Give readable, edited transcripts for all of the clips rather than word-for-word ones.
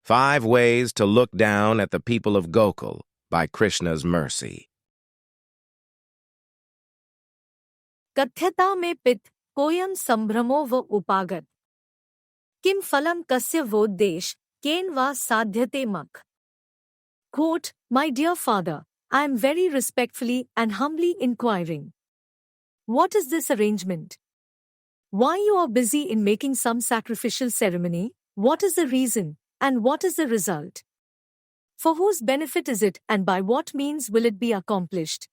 5 Ways to Look Down at the People of Gokul by Krishna's Mercy. कथ्यता में पित कोयम संभ्रमो व उपागत किम फलम कस्य वोद्देश केन वा साध्यते मख. Quote, My dear father, I am very respectfully and humbly inquiring. What is this arrangement? Why you are busy in making some sacrificial ceremony? What is the reason, and what is the result? For whose benefit is it, and by what means will it be accomplished?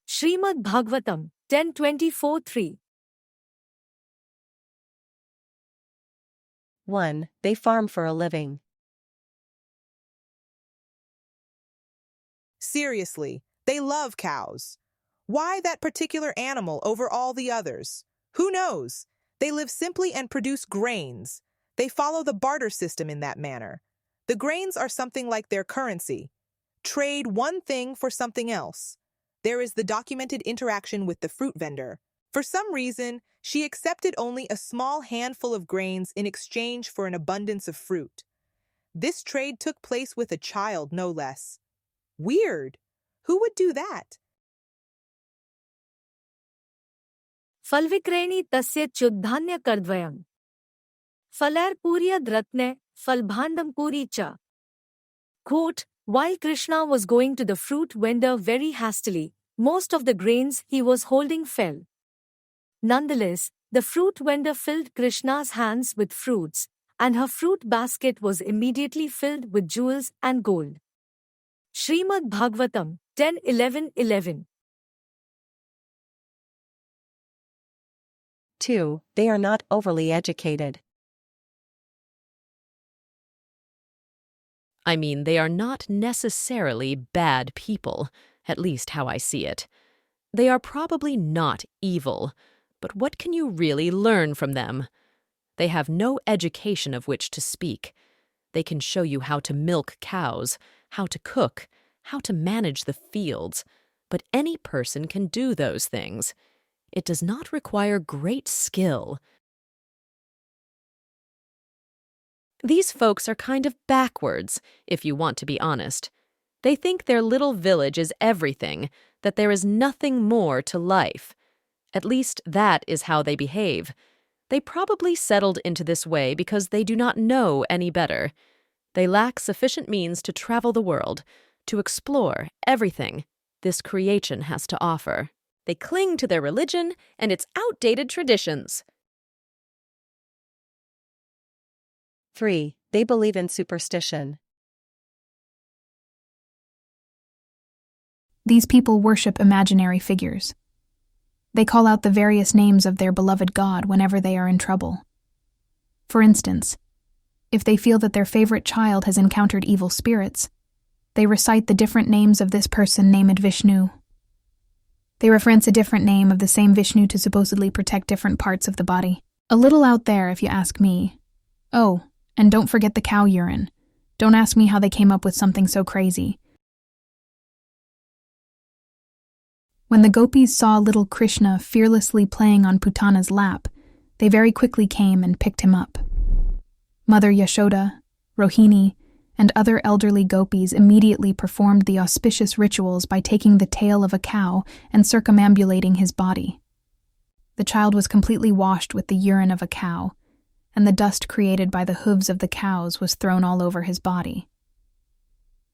Shrimad Bhagavatam 10:24-3. 1. They farm for a living. Seriously, they love cows. Why that particular animal over all the others? Who knows? They live simply and produce grains. They follow the barter system in that manner. The grains are something like their currency. Trade one thing for something else. There is the documented interaction with the fruit vendor. For some reason, she accepted only a small handful of grains in exchange for an abundance of fruit. This trade took place with a child, no less. Weird. Who would do that? फलविक्रयणी तस्य च्युद्धान्य कर्द्वयम् फलैर्पूर्यद् रत्ने फलभाण्डमपूरी च. Quote, While Krishna was going to the fruit vendor very hastily, most of the grains he was holding fell. Nonetheless, the fruit vendor filled Krishna's hands with fruits, and her fruit basket was immediately filled with jewels and gold. Shrimad Bhagavatam 10:11-11. 2. They are not overly educated. I mean, they are not necessarily bad people, at least how I see it. They are probably not evil, but what can you really learn from them? They have no education of which to speak. They can show you how to milk cows, how to cook, how to manage the fields, but any person can do those things. It does not require great skill. These folks are kind of backwards, if you want to be honest. They think their little village is everything, that there is nothing more to life. At least that is how they behave. They probably settled into this way because they do not know any better. They lack sufficient means to travel the world, to explore everything this creation has to offer. They cling to their religion and its outdated traditions. 3. They believe in superstition. These people worship imaginary figures. They call out the various names of their beloved God whenever they are in trouble. For instance, if they feel that their favorite child has encountered evil spirits, they recite the different names of this person named Vishnu. They reference a different name of the same Vishnu to supposedly protect different parts of the body. A little out there, if you ask me. Oh, and don't forget the cow urine. Don't ask me how they came up with something so crazy. When the gopis saw little Krishna fearlessly playing on Putana's lap, they very quickly came and picked him up. Mother Yashoda, Rohini, and other elderly gopis immediately performed the auspicious rituals by taking the tail of a cow and circumambulating his body. The child was completely washed with the urine of a cow, and the dust created by the hooves of the cows was thrown all over his body.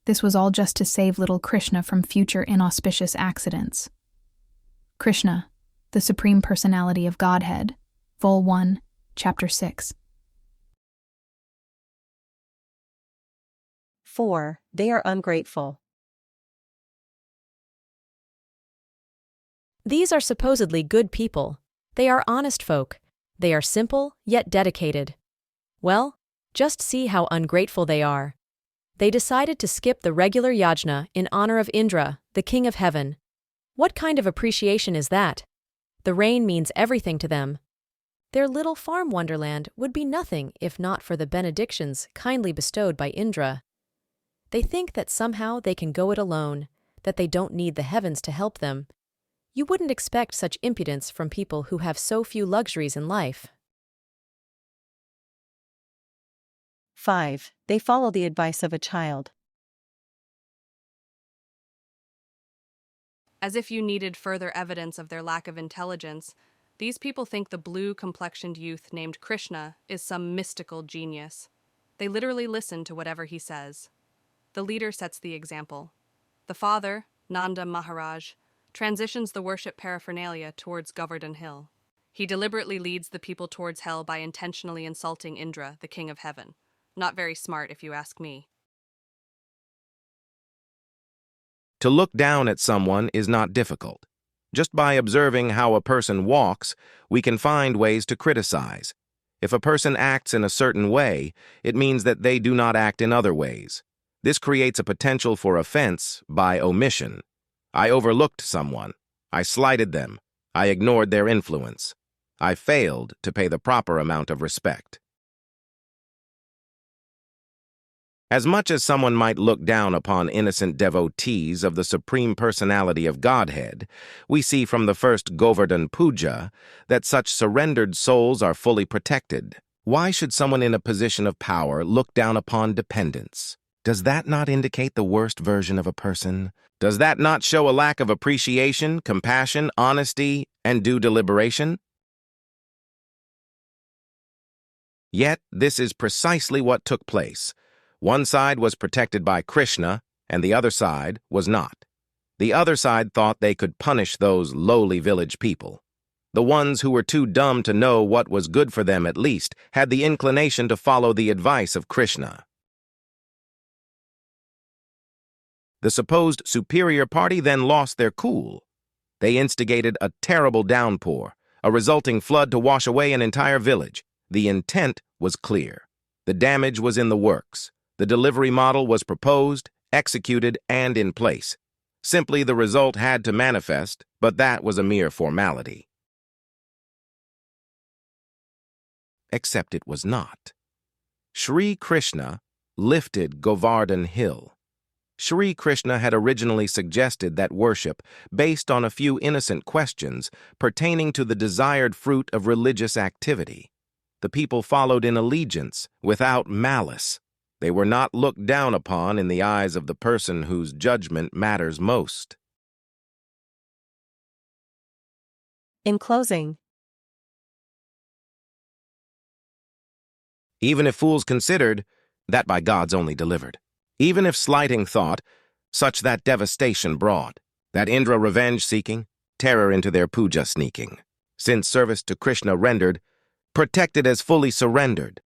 This was all just to save little Krishna from future inauspicious accidents. Krishna, the Supreme Personality of Godhead, Vol 1, Chapter 6. 4. They are ungrateful. These are supposedly good people. They are honest folk. They are simple, yet dedicated. Well, just see how ungrateful they are. They decided to skip the regular yajna in honor of Indra, the king of heaven. What kind of appreciation is that? The rain means everything to them. Their little farm wonderland would be nothing if not for the benedictions kindly bestowed by Indra. They think that somehow they can go it alone, that they don't need the heavens to help them. You wouldn't expect such impudence from people who have so few luxuries in life. 5. They follow the advice of a child. As if you needed further evidence of their lack of intelligence, these people think the blue-complexioned youth named Krishna is some mystical genius. They literally listen to whatever he says. The leader sets the example. The father, Nanda Maharaj, transitions the worship paraphernalia towards Govardhan Hill. He deliberately leads the people towards hell by intentionally insulting Indra, the king of heaven. Not very smart, if you ask me. To look down at someone is not difficult. Just by observing how a person walks, we can find ways to criticize. If a person acts in a certain way, it means that they do not act in other ways. This creates a potential for offense by omission. I overlooked someone. I slighted them. I ignored their influence. I failed to pay the proper amount of respect. As much as someone might look down upon innocent devotees of the Supreme Personality of Godhead, we see from the first Govardhan Puja that such surrendered souls are fully protected. Why should someone in a position of power look down upon dependents? Does that not indicate the worst version of a person? Does that not show a lack of appreciation, compassion, honesty, and due deliberation? Yet, this is precisely what took place. One side was protected by Krishna, and the other side was not. The other side thought they could punish those lowly village people. The ones who were too dumb to know what was good for them at least had the inclination to follow the advice of Krishna. The supposed superior party then lost their cool. They instigated a terrible downpour, a resulting flood to wash away an entire village. The intent was clear. The damage was in the works. The delivery model was proposed, executed, and in place. Simply the result had to manifest, but that was a mere formality. Except it was not. Sri Krishna lifted Govardhan Hill. Sri Krishna had originally suggested that worship based on a few innocent questions pertaining to the desired fruit of religious activity. The people followed in allegiance, without malice. They were not looked down upon in the eyes of the person whose judgment matters most. In closing, Even if fools considered, that by God's only delivered. Even if slighting thought, such that devastation brought, that Indra revenge seeking, terror into their puja sneaking, since service to Krishna rendered, protected as fully surrendered,